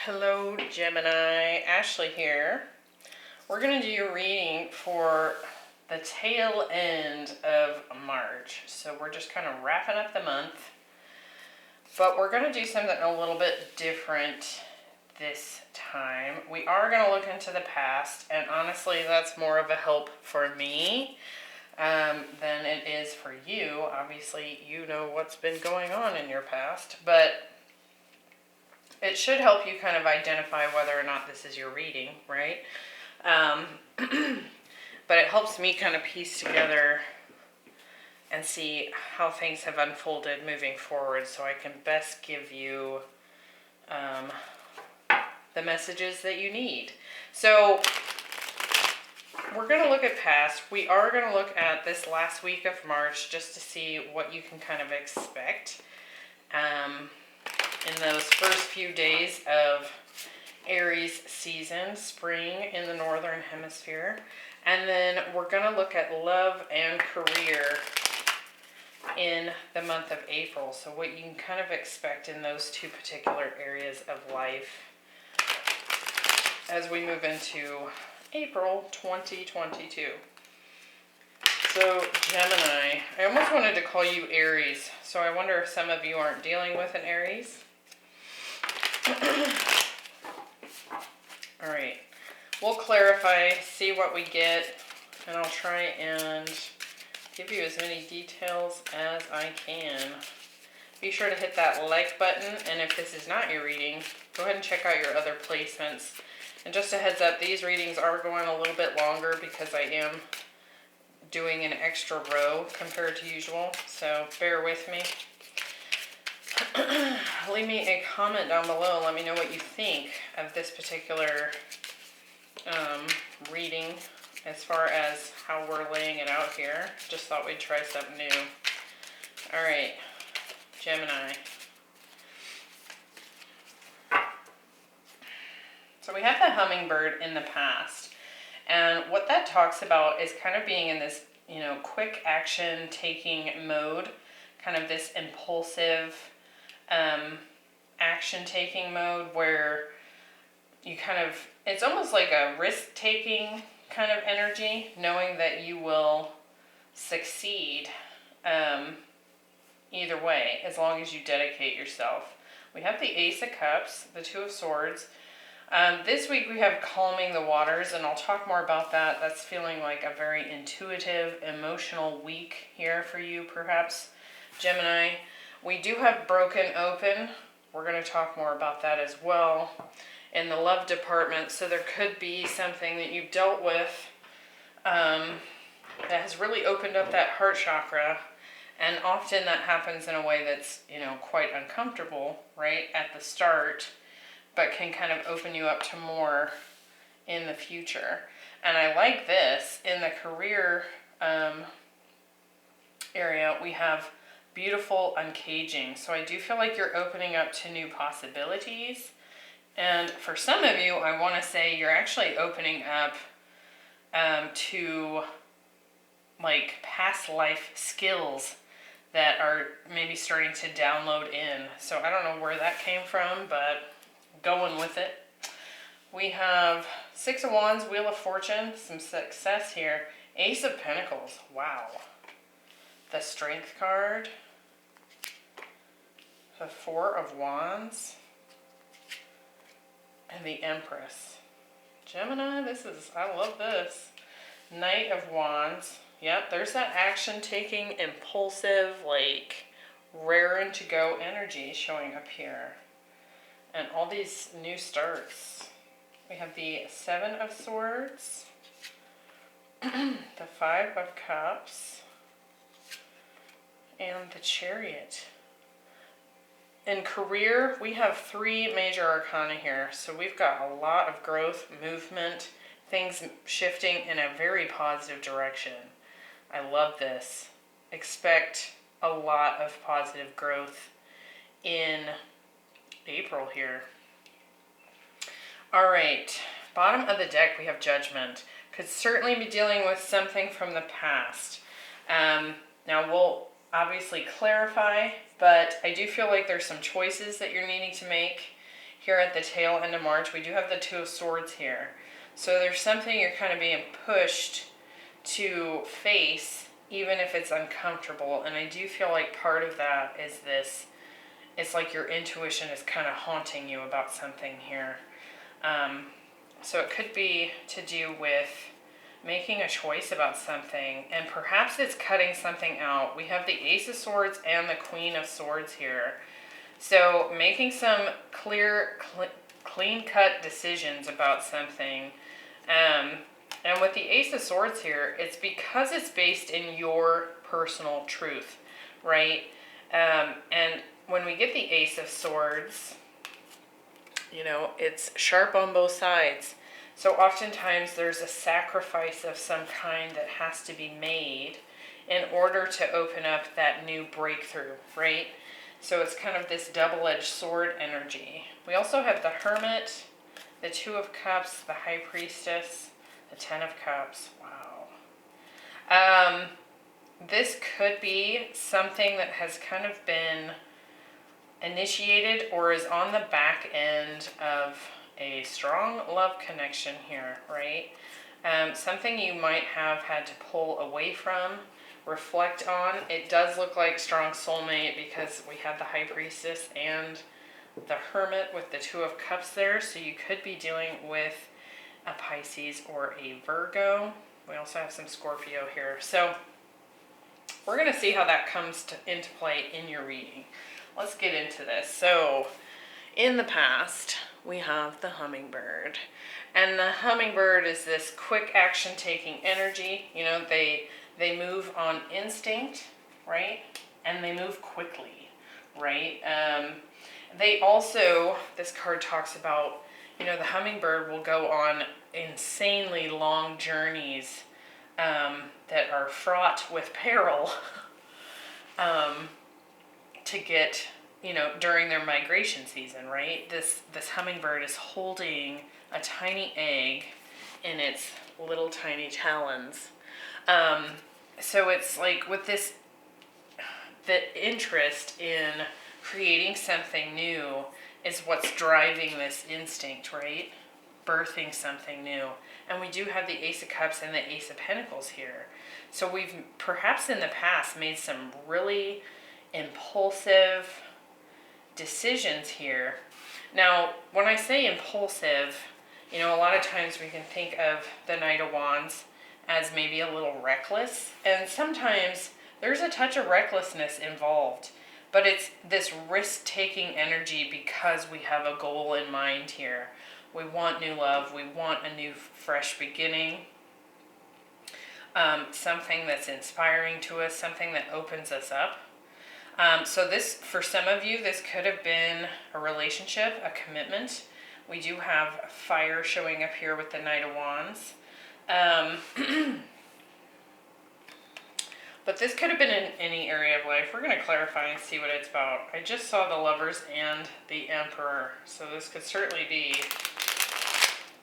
Hello Gemini, Ashley here. We're going to do your reading for the tail end of March. So we're just kind of wrapping up the month. But we're going to do something a little bit different this time. We are going to look into the past, and honestly that's more of a help for me than it is for you. Obviously you know what's been going on in your past, but it should help you kind of identify whether or not this is your reading, right? But it helps me kind of piece together and see how things have unfolded moving forward so I can best give you the messages that you need. So we're going to look at past. We are going to look at this last week of March just to see what you can kind of expect in those first few days of Aries season, spring in the northern hemisphere. And then we're going to look at love and career in the month of April. So what you can kind of expect in those two particular areas of life as we move into April 2022. So Gemini, I almost wanted to call you Aries. So I wonder if some of you aren't dealing with an Aries. All right, we'll clarify, see what we get, and I'll try and give you as many details as I can. Be sure to hit that like button, and if this is not your reading, go ahead and check out your other placements. And just a heads up, these readings are going a little bit longer because I am doing an extra row compared to usual, so bear with me. Leave me a comment down below. Let me know what you think of this particular reading as far as how we're laying it out here. Just thought we'd try something new. All right, Gemini. So we have the hummingbird in the past. And what that talks about is kind of being in this, quick action taking mode, kind of this impulsive action-taking mode where you it's almost like a risk-taking kind of energy, knowing that you will succeed either way, as long as you dedicate yourself. We have the Ace of Cups, the Two of Swords. This week we have calming the waters, and I'll talk more about that. That's feeling like a very intuitive, emotional week here for you, perhaps, Gemini. We do have broken open. We're going to talk more about that as well in the love department. So there could be something that you've dealt with that has really opened up that heart chakra. And often that happens in a way that's, quite uncomfortable, right, at the start, but can kind of open you up to more in the future. And I like this. In the career area, we have beautiful uncaging. So I do feel like you're opening up to new possibilities. And for some of you, I want to say you're actually opening up to like past life skills that are maybe starting to download in. So I don't know where that came from, but going with it. We have Six of Wands, Wheel of Fortune, some success here. Ace of Pentacles, wow. The Strength card. The Four of Wands. And the Empress. Gemini, I love this. Knight of Wands. Yep, there's that action-taking, impulsive, like, raring to go energy showing up here. And all these new starts. We have the Seven of Swords. The Five of Cups. And the Chariot. In career, we have three major arcana here. So we've got a lot of growth, movement, things shifting in a very positive direction. I love this. Expect a lot of positive growth in April here. All right, bottom of the deck we have Judgment. Could certainly be dealing with something from the past. Now we'll obviously clarify, but I do feel like there's some choices that you're needing to make here at the tail end of March. We do have the Two of Swords here. So there's something you're kind of being pushed to face, even if it's uncomfortable. And I do feel like part of that is this, it's like your intuition is kind of haunting you about something here. So it could be to do with making a choice about something, and perhaps it's cutting something out. We have the Ace of Swords and the Queen of Swords here. So making some clean-cut decisions about something. And with the Ace of Swords here, it's because it's based in your personal truth, right? And when we get the Ace of Swords, you know, it's sharp on both sides. So oftentimes there's a sacrifice of some kind that has to be made in order to open up that new breakthrough, right? So it's kind of this double-edged sword energy. We also have the Hermit, the Two of Cups, the High Priestess, the Ten of Cups. Wow. This could be something that has kind of been initiated or is on the back end of a strong love connection here, right? Something you might have had to pull away from, reflect on. It does look like strong soulmate because we have the High Priestess and the Hermit with the Two of Cups there. So you could be dealing with a Pisces or a Virgo. We also have some Scorpio here. So we're going to see how that comes into play in your reading. Let's get into this. So in the past, we have the hummingbird. And the hummingbird is this quick action taking energy. You know, they move on instinct, right? And they move quickly, right? They also, this card talks about, you know, the hummingbird will go on insanely long journeys that are fraught with peril to get, you know, during their migration season, right? This hummingbird is holding a tiny egg in its little tiny talons. So it's like with this, the interest in creating something new is what's driving this instinct, right? Birthing something new. And we do have the Ace of Cups and the Ace of Pentacles here. So we've perhaps in the past made some really impulsive decisions here. Now, when I say impulsive, you know, a lot of times we can think of the Knight of Wands as maybe a little reckless. And sometimes there's a touch of recklessness involved. But it's this risk-taking energy because we have a goal in mind here. We want new love. We want a new, fresh beginning. Something that's inspiring to us. Something that opens us up. So this, for some of you, this could have been a relationship, a commitment. We do have fire showing up here with the Knight of Wands. But this could have been in any area of life. We're going to clarify and see what it's about. I just saw the Lovers and the Emperor. So this could certainly be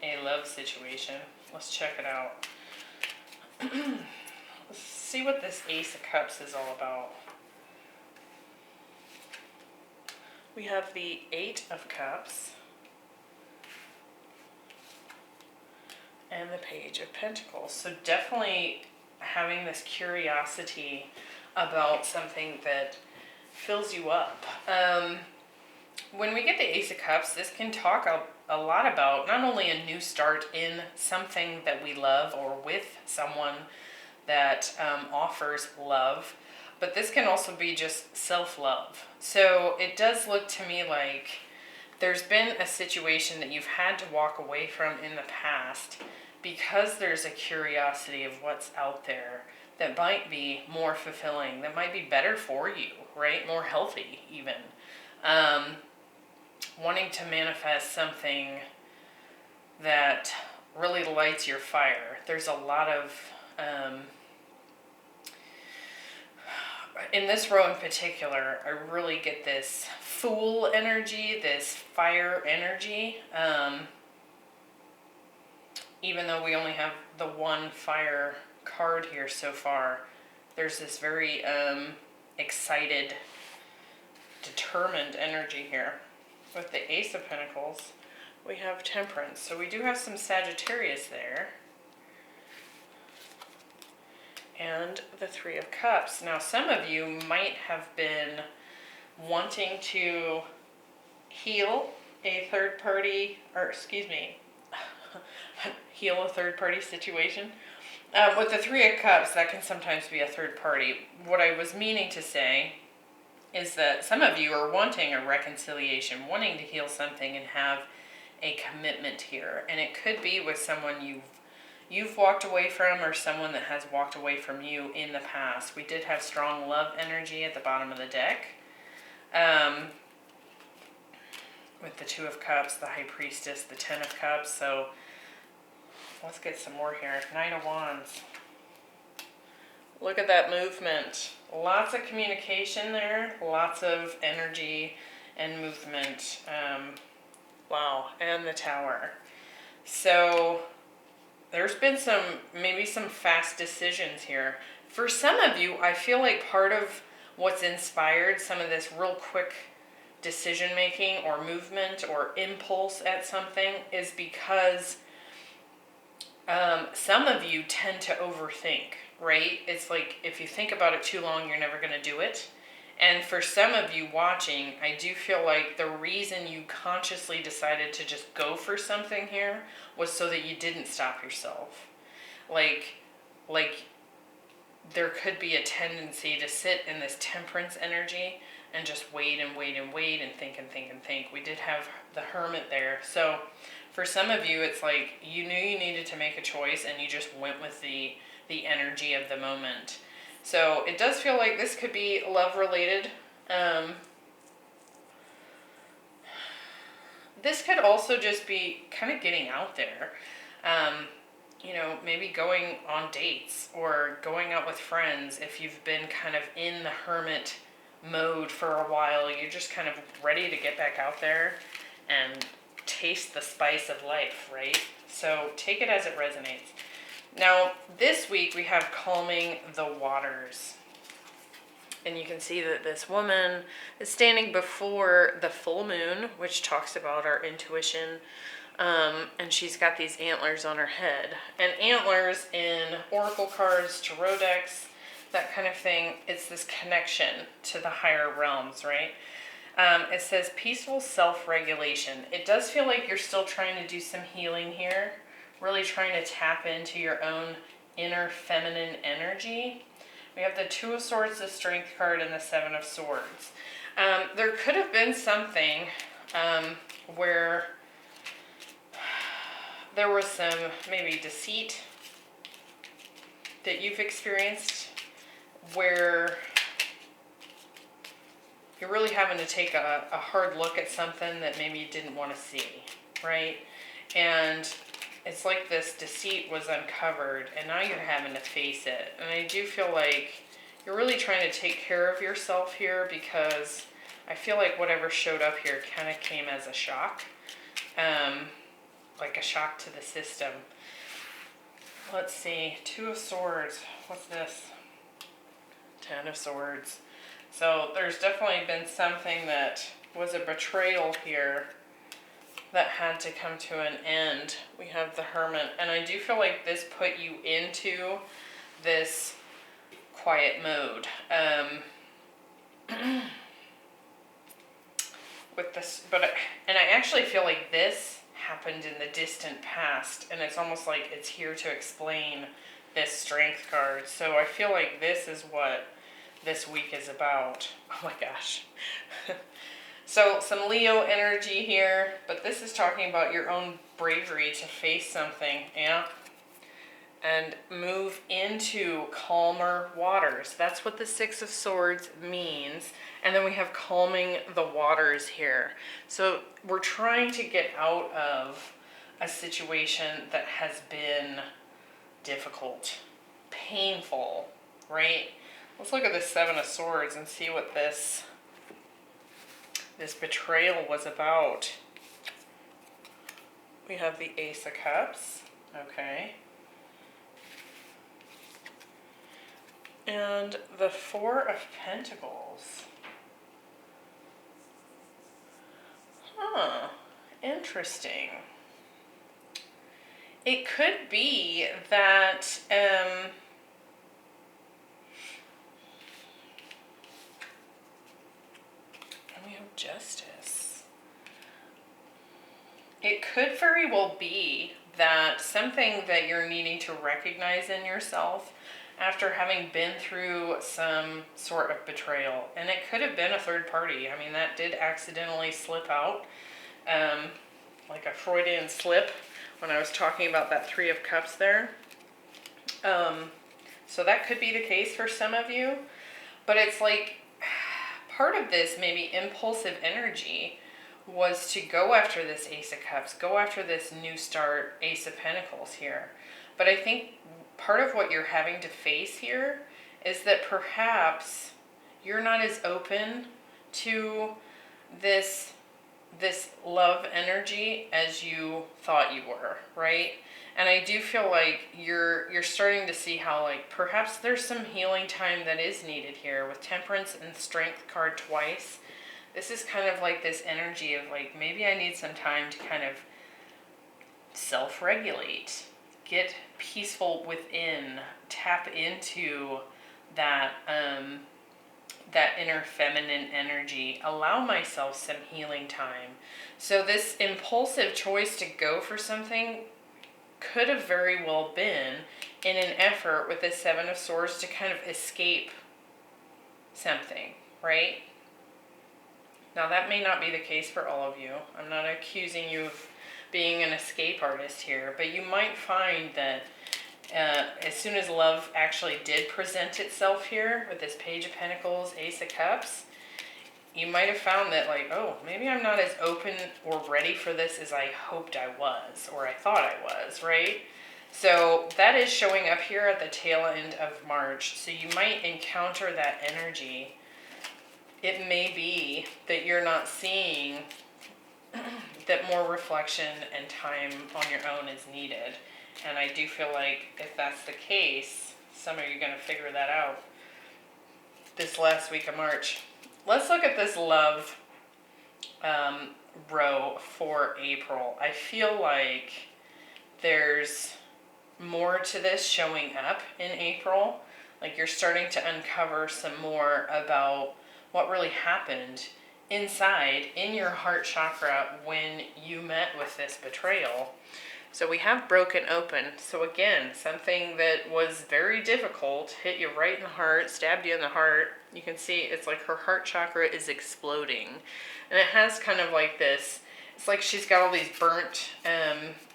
a love situation. Let's check it out. Let's see what this Ace of Cups is all about. We have the Eight of Cups and the Page of Pentacles. So definitely having this curiosity about something that fills you up. When we get the Ace of Cups, this can talk a lot about not only a new start in something that we love or with someone that offers love, but this can also be just self-love. So it does look to me like there's been a situation that you've had to walk away from in the past because there's a curiosity of what's out there that might be more fulfilling, that might be better for you, right? More healthy even. Wanting to manifest something that really lights your fire. There's a lot of, in this row in particular, I really get this Fool energy, this fire energy. Even though we only have the one fire card here so far, there's this very excited, determined energy here. with the Ace of Pentacles, we have Temperance. So we do have some Sagittarius there. And the Three of Cups. Now, some of you might have been wanting to heal a third party, or excuse me, heal a third party situation. With the Three of Cups, that can sometimes be a third party. What I was meaning to say is that some of you are wanting a reconciliation, wanting to heal something and have a commitment here. And it could be with someone you've walked away from, or someone that has walked away from you in the past. We did have strong love energy at the bottom of the deck. With the Two of Cups, the High Priestess, the Ten of Cups. So let's get some more here. Knight of Wands. Look at that movement. Lots of communication there. Lots of energy and movement. Wow. And the Tower. So there's been maybe some fast decisions here. For some of you, I feel like part of what's inspired some of this real quick decision making or movement or impulse at something is because some of you tend to overthink, right? It's like if you think about it too long, you're never going to do it. And for some of you watching, I do feel like the reason you consciously decided to just go for something here was so that you didn't stop yourself. Like there could be a tendency to sit in this Temperance energy and just wait and wait and wait and think and think and think. We did have the Hermit there. So for some of you, it's like you knew you needed to make a choice and you just went with the energy of the moment. So it does feel like this could be love related. This could also just be kind of getting out there. You know, maybe going on dates or going out with friends. If you've been kind of in the Hermit mode for a while, you're just kind of ready to get back out there and taste the spice of life, right? So take it as it resonates. Now, this week we have Calming the Waters. And you can see that this woman is standing before the full moon, which talks about our intuition. And she's got these antlers on her head. And antlers in oracle cards, tarot decks, that kind of thing, it's this connection to the higher realms, right? It says peaceful self-regulation. It does feel like you're still trying to do some healing here. Really trying to tap into your own inner feminine energy. We have the Two of Swords, the Strength card, and the Seven of Swords. There could have been something where there was some maybe deceit that you've experienced where you're really having to take a hard look at something that maybe you didn't want to see, right? And it's like this deceit was uncovered and now you're having to face it. And I do feel like you're really trying to take care of yourself here because I feel like whatever showed up here kind of came as a shock. Like a shock to the system. Let's see. Two of Swords. What's this? Ten of Swords. So there's definitely been something that was a betrayal here that had to come to an end. We have the Hermit. And I do feel like this put you into this quiet mode. With this, and I actually feel like this happened in the distant past, and it's almost like it's here to explain this Strength card. So I feel like this is what this week is about. Oh my gosh. So some Leo energy here, but this is talking about your own bravery to face something, yeah? And move into calmer waters. That's what the Six of Swords means. And then we have calming the waters here. So we're trying to get out of a situation that has been difficult, painful, right? Let's look at the Seven of Swords and see what this betrayal was about. We have the Ace of Cups. Okay. And the Four of Pentacles. Huh. Interesting. It could be that, we have Justice. It could very well be that something that you're needing to recognize in yourself after having been through some sort of betrayal. And it could have been a third party. I mean, that did accidentally slip out, like a Freudian slip when I was talking about that Three of Cups there. So that could be the case for some of you. But it's like part of this maybe impulsive energy was to go after this Ace of Cups, go after this new start, Ace of Pentacles here. But I think part of what you're having to face here is that perhaps you're not as open to this love energy as you thought you were, right? And I do feel like you're starting to see how like perhaps there's some healing time that is needed here with Temperance and Strength card twice. This is kind of like this energy of like, maybe I need some time to kind of self-regulate, get peaceful within, tap into that, that inner feminine energy, allow myself some healing time. So this impulsive choice to go for something could have very well been in an effort with the Seven of Swords to kind of escape something, right? Now that may not be the case for all of you. I'm not accusing you of being an escape artist here, but you might find that as soon as love actually did present itself here with this Page of Pentacles, Ace of Cups, you might have found that like, oh, maybe I'm not as open or ready for this as I hoped I was, or I thought I was, right? So that is showing up here at the tail end of March. So you might encounter that energy. It may be that you're not seeing that more reflection and time on your own is needed. And I do feel like if that's the case, some of you are going to figure that out this last week of March. Let's look at this love row for April. I feel like there's more to this showing up in April. Like you're starting to uncover some more about what really happened inside in your heart chakra when you met with this betrayal. So we have broken open. So again, something that was very difficult hit you right in the heart, stabbed you in the heart. You can see it's like her heart chakra is exploding. And it has kind of like this, it's like she's got all these burnt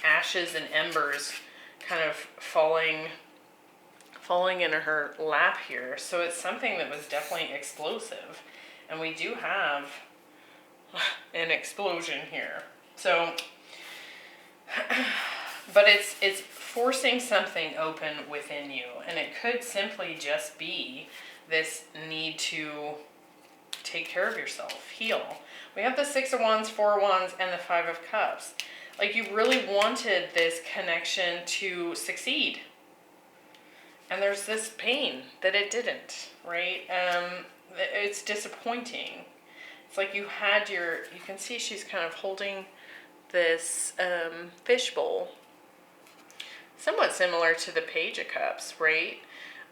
ashes and embers kind of falling in her lap here. So it's something that was definitely explosive. And we do have an explosion here. So, but it's forcing something open within you. And it could simply just be this need to take care of yourself, heal. We have the Six of Wands, Four of Wands, and the Five of Cups. Like you really wanted this connection to succeed. And there's this pain that it didn't, right? It's disappointing. It's like you had you can see she's kind of holding this fish bowl. Somewhat similar to the Page of Cups, right?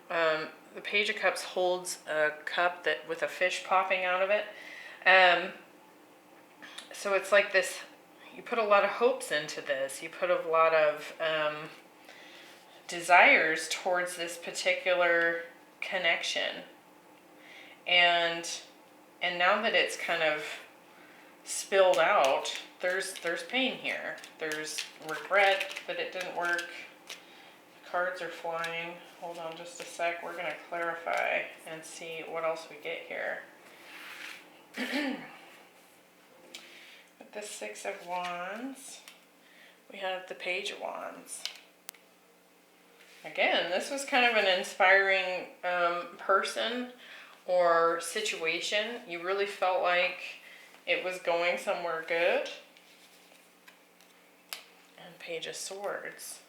The Page of Cups holds a cup that with a fish popping out of it. So it's like this, you put a lot of hopes into this. You put a lot of desires towards this particular connection. And now that it's kind of spilled out, there's pain here. There's regret that it didn't work. Cards are flying. Hold on just a sec. We're going to clarify and see what else we get here. With the Six of Wands, we have the Page of Wands. Again, this was kind of an inspiring person or situation. You really felt like it was going somewhere good. And Page of Swords.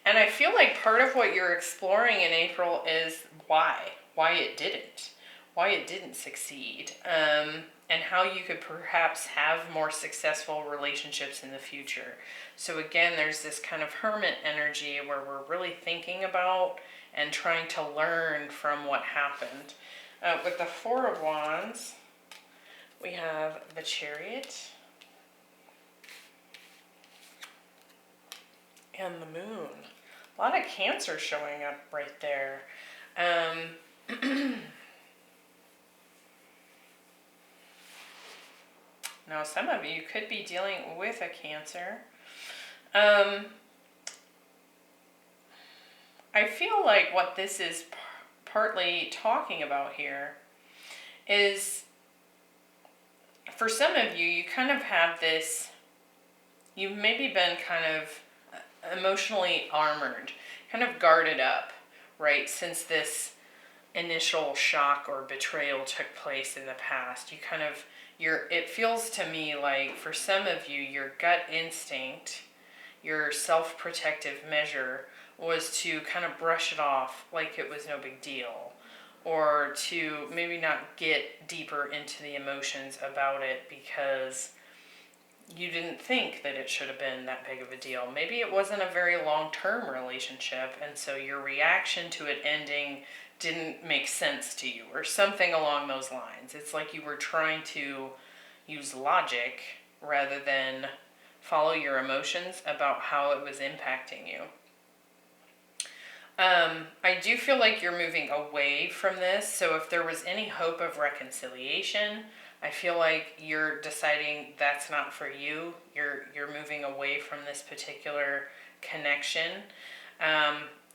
And I feel like part of what you're exploring in April is why it didn't. why it didn't succeed, and how you could perhaps have more successful relationships in the future. So again, there's this kind of Hermit energy where we're really thinking about and trying to learn from what happened. With the Four of Wands, we have the Chariot and the Moon. A lot of Cancer showing up right there. Now, some of you could be dealing with a Cancer. I feel like what this is partly talking about here is, for some of you, you kind of have this, you've maybe been kind of emotionally armored, kind of guarded up, right, since this initial shock or betrayal took place in the past. You kind of, it feels to me like for some of you, your gut instinct, your self-protective measure was to kind of brush it off like it was no big deal, or to maybe not get deeper into the emotions about it because you didn't think that it should have been that big of a deal. Maybe it wasn't a very long-term relationship, and so your reaction to it ending didn't make sense to you, or something along those lines. It's like you were trying to use logic rather than follow your emotions about how it was impacting you. I do feel like you're moving away from this, so if there was any hope of reconciliation, I feel like you're deciding that's not for you. You're moving away from this particular connection.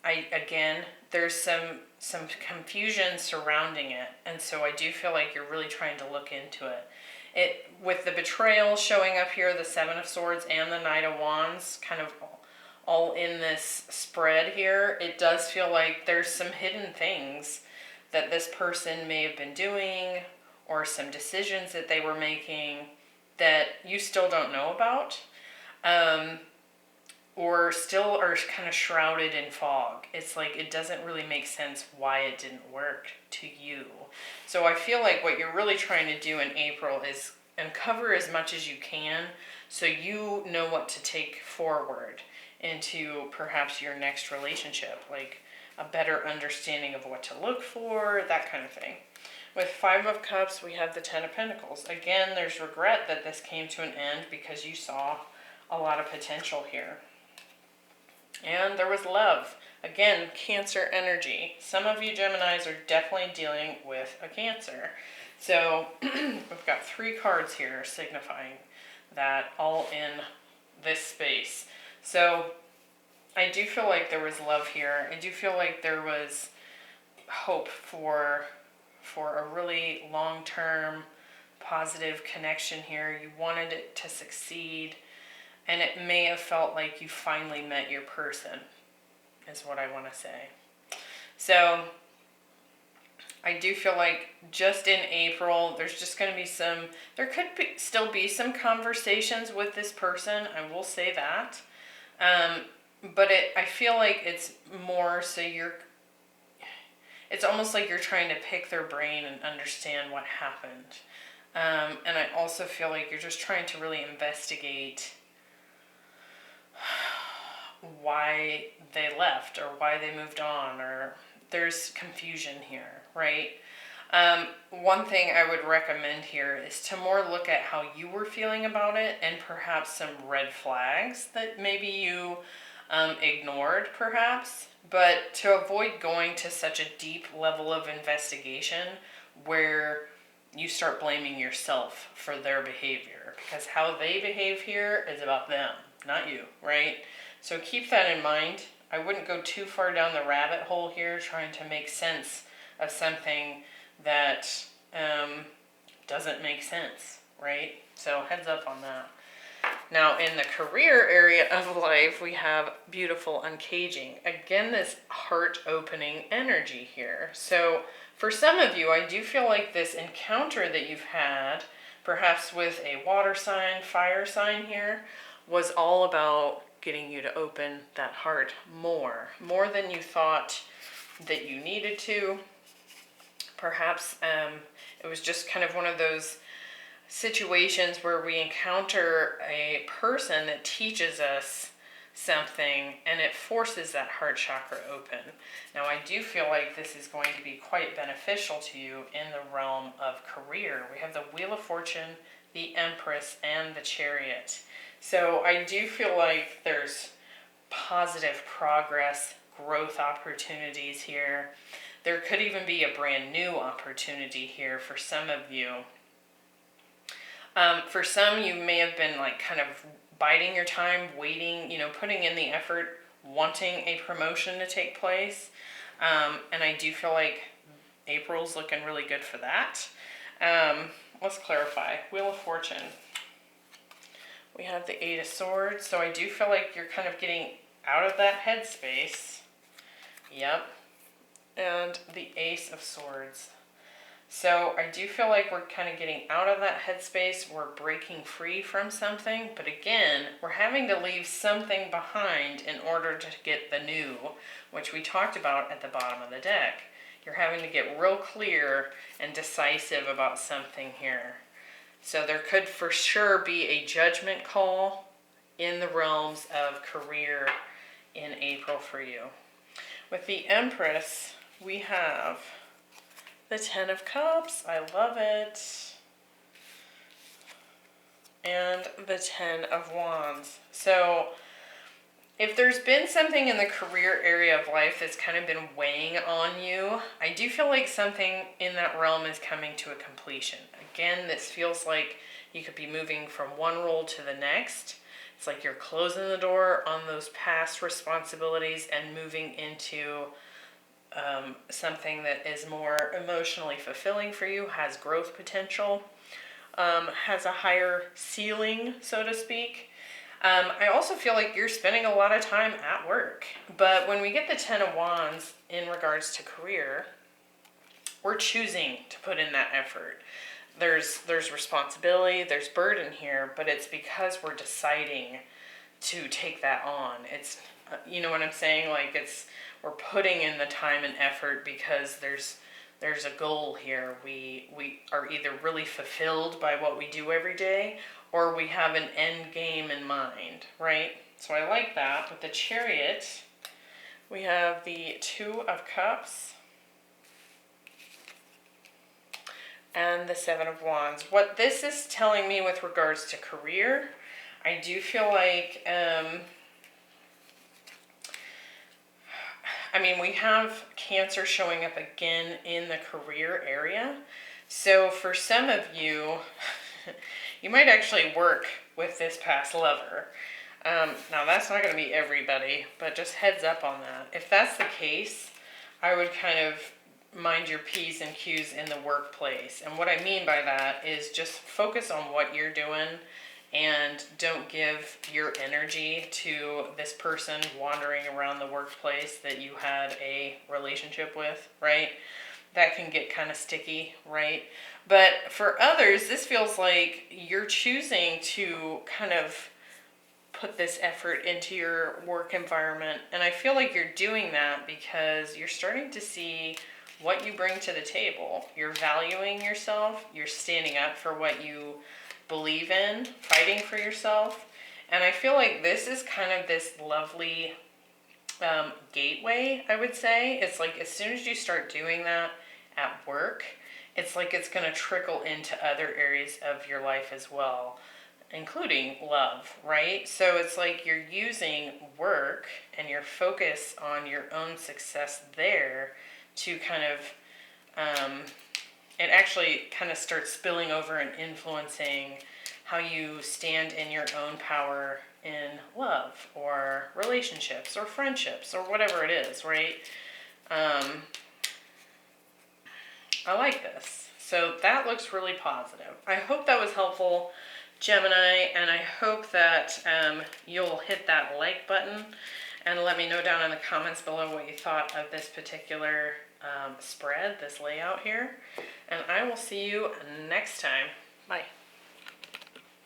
Again, there's some confusion surrounding it, and so I do feel like you're really trying to look into it. With the betrayal showing up here, the Seven of Swords and the Knight of Wands, kind of all in this spread here, it does feel like there's some hidden things that this person may have been doing, or some decisions that they were making that you still don't know about, or still are kind of shrouded in fog. It's like it doesn't really make sense why it didn't work to you. So I feel like what you're really trying to do in April is uncover as much as you can so you know what to take forward into perhaps your next relationship, like a better understanding of what to look for, that kind of thing. With Five of Cups, we have the Ten of Pentacles. Again, there's regret that this came to an end because you saw a lot of potential here. And there was love. Again, Cancer energy. Some of you Geminis are definitely dealing with a Cancer. So we've got 3 cards here signifying that, all in this space. So I do feel like there was love here. I do feel like there was hope for a really long-term positive connection here. You wanted it to succeed, and it may have felt like you finally met your person, is what I want to say. So I do feel like just in April, there's just going to be there could still be some conversations with this person, I will say that. But I feel like it's more so it's almost like you're trying to pick their brain and understand what happened. And I also feel like you're just trying to really investigate why they left or why they moved on, or there's confusion here, right? One thing I would recommend here is to more look at how you were feeling about it and perhaps some red flags that maybe you ignored perhaps, but to avoid going to such a deep level of investigation where you start blaming yourself for their behavior, because how they behave here is about them, not you, right? So keep that in mind. I wouldn't go too far down the rabbit hole here trying to make sense of something that doesn't make sense, right? So heads up on that. Now, in the career area of life, we have beautiful uncaging. Again, this heart-opening energy here. So for some of you, I do feel like this encounter that you've had, perhaps with a water sign, fire sign here, was all about getting you to open that heart more than you thought that you needed to. Perhaps it was just kind of one of those situations where we encounter a person that teaches us something and it forces that heart chakra open. Now, I do feel like this is going to be quite beneficial to you in the realm of career. We have the Wheel of Fortune, the Empress, and the Chariot. So I do feel like there's positive progress, growth opportunities here. There could even be a brand new opportunity here for some of you. For some, you may have been like kind of biding your time, waiting, putting in the effort, wanting a promotion to take place. And I do feel like April's looking really good for that. Let's clarify. Wheel of Fortune. We have the Eight of Swords. So I do feel like you're kind of getting out of that headspace. Yep. And the Ace of Swords. So I do feel like we're kind of getting out of that headspace. We're breaking free from something. But again, we're having to leave something behind in order to get the new, which we talked about at the bottom of the deck. You're having to get real clear and decisive about something here. So there could for sure be a judgment call in the realms of career in April for you. With the Empress, we have the Ten of Cups. I love it. And the Ten of Wands. So if there's been something in the career area of life that's kind of been weighing on you, I do feel like something in that realm is coming to a completion. Again, this feels like you could be moving from one role to the next. It's like you're closing the door on those past responsibilities and moving into something that is more emotionally fulfilling for you, has growth potential, has a higher ceiling, so to speak. I also feel like you're spending a lot of time at work. But when we get the Ten of Wands in regards to career, we're choosing to put in that effort. There's responsibility, there's burden here, but it's because we're deciding to take that on. It's, you know what I'm saying? Like we're putting in the time and effort because there's a goal here. We are either really fulfilled by what we do every day, or we have an end game in mind, right? So I like that. With the Chariot, we have the Two of Cups and the Seven of Wands. What this is telling me with regards to career, I do feel like, we have Cancer showing up again in the career area. So for some of you, you might actually work with this past lover. Now that's not going to be everybody, but just heads up on that. If that's the case, I would kind of mind your P's and Q's in the workplace. And what I mean by that is just focus on what you're doing and don't give your energy to this person wandering around the workplace that you had a relationship with, right? That can get kind of sticky, right? But for others, this feels like you're choosing to kind of put this effort into your work environment. And I feel like you're doing that because you're starting to see what you bring to the table. You're valuing yourself. You're standing up for what you believe in, fighting for yourself. And I feel like this is kind of this lovely gateway, I would say. It's like as soon as you start doing that at work, it's like it's going to trickle into other areas of your life as well, including love, right? So it's like you're using work and your focus on your own success there to kind of it actually kind of starts spilling over and influencing how you stand in your own power in love or relationships or friendships or whatever it is, right? I like this. So that looks really positive. I hope that was helpful, Gemini, and I hope that you'll hit that like button and let me know down in the comments below what you thought of this particular spread, this layout here. And I will see you next time. Bye.